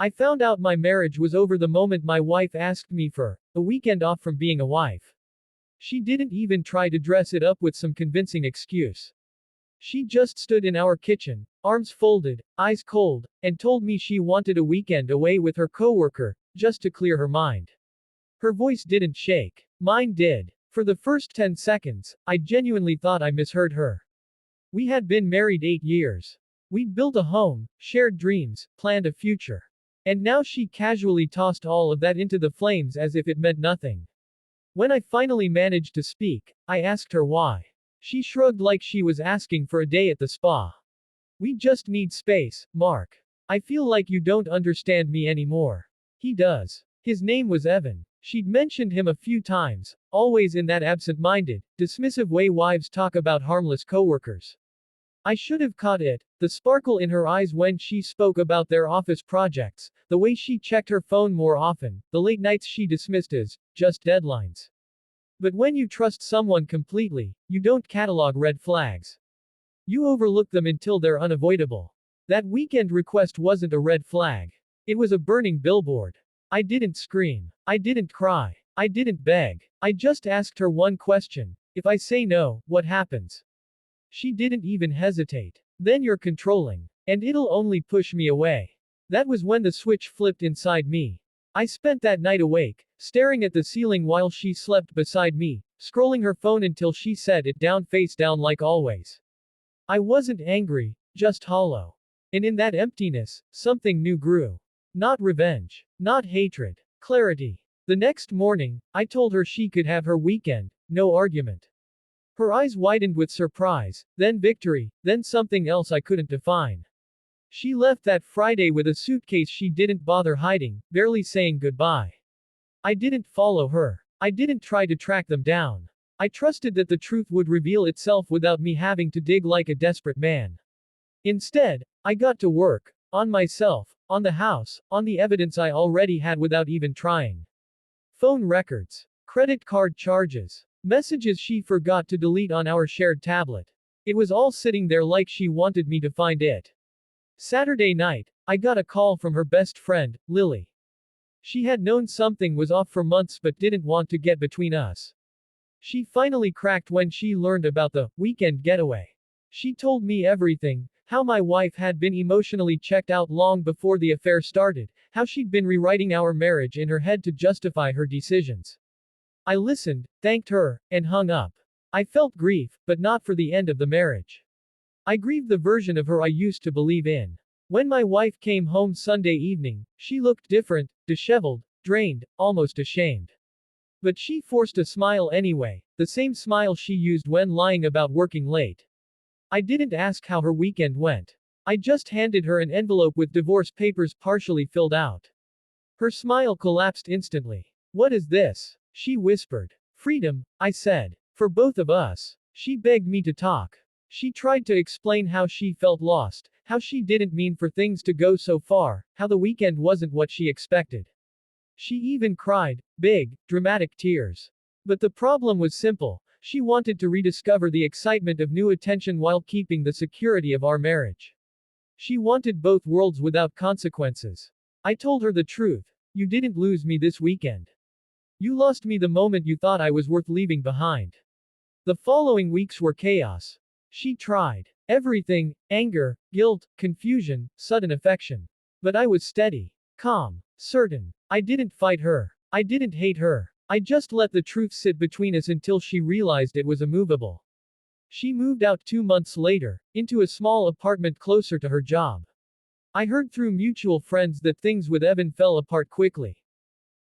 I found out my marriage was over the moment my wife asked me for a weekend off from being a wife. She didn't even try to dress it up with some convincing excuse. She just stood in our kitchen, arms folded, eyes cold, and told me she wanted a weekend away with her coworker, just to clear her mind. Her voice didn't shake. Mine did. For the first 10 seconds, I genuinely thought I misheard her. We had been married 8 years. We'd built a home, shared dreams, planned a future. And now she casually tossed all of that into the flames as if it meant nothing. When I finally managed to speak, I asked her why. She shrugged like she was asking for a day at the spa. We just need space, Mark. I feel like you don't understand me anymore. He does. His name was Evan. She'd mentioned him a few times, always in that absent-minded, dismissive way wives talk about harmless coworkers. I should have caught it, the sparkle in her eyes when she spoke about their office projects, the way she checked her phone more often, the late nights she dismissed as just deadlines. But when you trust someone completely, you don't catalog red flags. You overlook them until they're unavoidable. That weekend request wasn't a red flag. It was a burning billboard. I didn't scream. I didn't cry. I didn't beg. I just asked her one question. If I say no, what happens? She didn't even hesitate. Then you're controlling. And it'll only push me away. That was when the switch flipped inside me. I spent that night awake, staring at the ceiling while she slept beside me, scrolling her phone until she set it down face down like always. I wasn't angry, just hollow. And in that emptiness, something new grew. Not revenge. Not hatred. Clarity. The next morning, I told her she could have her weekend, no argument. Her eyes widened with surprise, then victory, then something else I couldn't define. She left that Friday with a suitcase she didn't bother hiding, barely saying goodbye. I didn't follow her. I didn't try to track them down. I trusted that the truth would reveal itself without me having to dig like a desperate man. Instead, I got to work. On myself, on the house, on the evidence I already had without even trying. Phone records. Credit card charges. Messages she forgot to delete on our shared tablet. It was all sitting there like she wanted me to find it. Saturday night, I got a call from her best friend, Lily. She had known something was off for months but didn't want to get between us. She finally cracked when she learned about the weekend getaway. She told me everything, how my wife had been emotionally checked out long before the affair started, how she'd been rewriting our marriage in her head to justify her decisions. I listened, thanked her, and hung up. I felt grief, but not for the end of the marriage. I grieved the version of her I used to believe in. When my wife came home Sunday evening, she looked different, disheveled, drained, almost ashamed. But she forced a smile anyway, the same smile she used when lying about working late. I didn't ask how her weekend went. I just handed her an envelope with divorce papers partially filled out. Her smile collapsed instantly. What is this? She whispered. Freedom, I said. For both of us. She begged me to talk. She tried to explain how she felt lost, how she didn't mean for things to go so far, how the weekend wasn't what she expected. She even cried, big, dramatic tears. But the problem was simple. She wanted to rediscover the excitement of new attention while keeping the security of our marriage. She wanted both worlds without consequences. I told her the truth. You didn't lose me this weekend. You lost me the moment you thought I was worth leaving behind. The following weeks were chaos. She tried everything: anger, guilt, confusion, sudden affection. But I was steady, calm, certain. I didn't fight her. I didn't hate her. I just let the truth sit between us until she realized it was immovable. She moved out 2 months later, into a small apartment closer to her job. I heard through mutual friends that things with Evan fell apart quickly.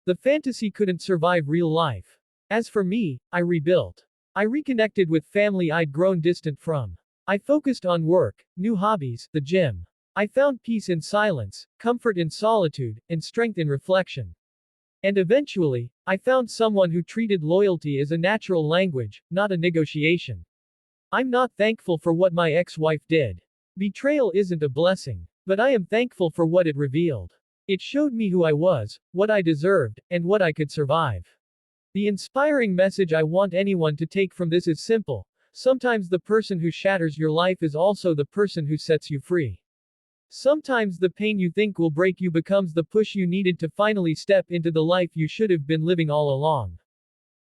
The fantasy couldn't survive real life. As for me, I rebuilt. I reconnected with family I'd grown distant from. I focused on work, new hobbies, the gym. I found peace in silence, comfort in solitude, and strength in reflection. And eventually, I found someone who treated loyalty as a natural language, not a negotiation. I'm not thankful for what my ex-wife did. Betrayal isn't a blessing. But I am thankful for what it revealed. It showed me who I was, what I deserved, and what I could survive. The inspiring message I want anyone to take from this is simple. Sometimes the person who shatters your life is also the person who sets you free. Sometimes the pain you think will break you becomes the push you needed to finally step into the life you should have been living all along.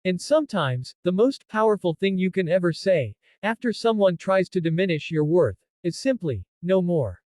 And sometimes, the most powerful thing you can ever say, after someone tries to diminish your worth, is simply, no more.